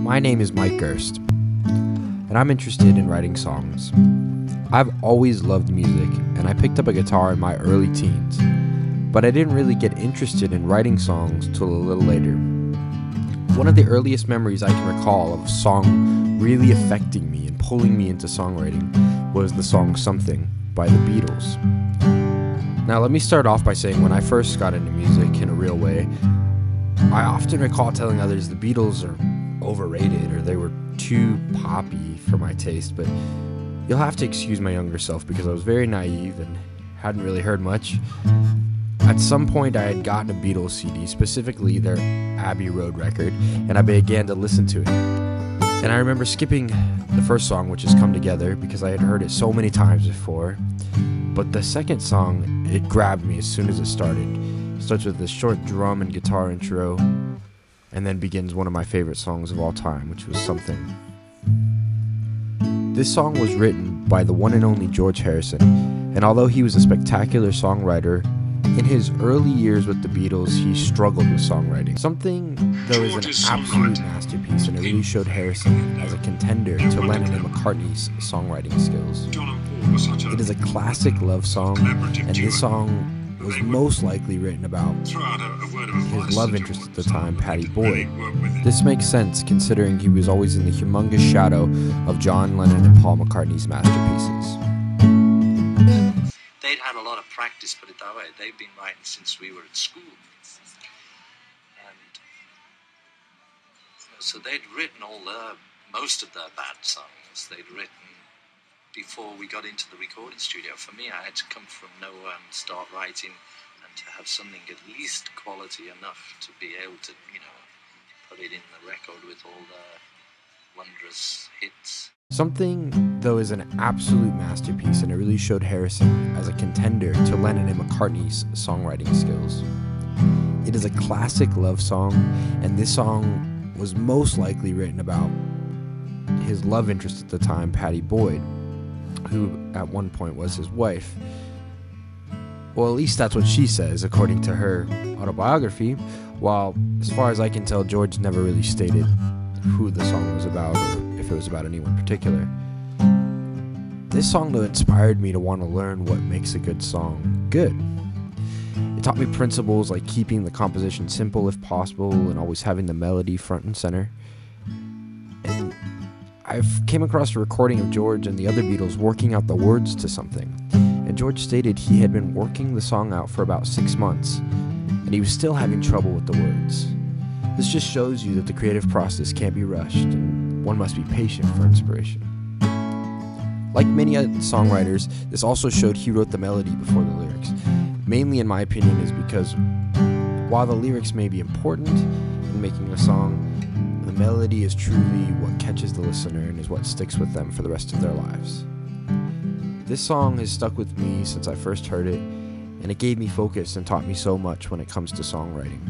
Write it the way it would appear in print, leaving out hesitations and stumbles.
My name is Mike Gerst, and I'm interested in writing songs. I've always loved music, and I picked up a guitar in my early teens, but I didn't really get interested in writing songs till a little later. One of the earliest memories I can recall of a song really affecting me and pulling me into songwriting was the song Something by the Beatles. Now let me start off by saying when I first got into music in a real way, I often recall telling others the Beatles are overrated or they were too poppy for my taste, but you'll have to excuse my younger self because I was very naive and hadn't really heard much. At some point I had gotten a Beatles CD, specifically their Abbey Road record, and I began to listen to it. And I remember skipping the first song, which is Come Together, because I had heard it so many times before. But the second song, it grabbed me as soon as it started. It starts with this short drum and guitar intro, and then begins one of my favorite songs of all time, which was Something. This song was written by the one and only George Harrison, and although he was a spectacular songwriter, in his early years with the Beatles, he struggled with songwriting. Something, though, is an absolute masterpiece, and it really showed Harrison as a contender to Lennon and McCartney's songwriting skills. It is a classic love song, and this song was most likely written about his love interest at the time, Pattie Boyd. This makes sense considering he was always in the humongous shadow of John Lennon and Paul McCartney's masterpieces. They'd had a lot of practice, put it that way. They've been writing since we were at school. And so they'd written most of their bad songs. They'd written before we got into the recording studio. For me, I had to come from nowhere and start writing and to have something at least quality enough to be able to, put it in the record with all the wondrous hits. Something, though, is an absolute masterpiece, and it really showed Harrison as a contender to Lennon and McCartney's songwriting skills. It is a classic love song, and this song was most likely written about his love interest at the time, Pattie Boyd, who at one point was his wife. Well, at least that's what she says, according to her autobiography, while, as far as I can tell, George never really stated who the song was about or if it was about anyone particular. This song, though, inspired me to want to learn what makes a good song good. It taught me principles like keeping the composition simple if possible and always having the melody front and center. And I've came across a recording of George and the other Beatles working out the words to Something. And George stated he had been working the song out for about 6 months, and he was still having trouble with the words. This just shows you that the creative process can't be rushed, and one must be patient for inspiration. Like many other songwriters, this also showed he wrote the melody before the lyrics. Mainly, in my opinion, is because while the lyrics may be important in making a song, the melody is truly what catches the listener and is what sticks with them for the rest of their lives. This song has stuck with me since I first heard it, and it gave me focus and taught me so much when it comes to songwriting.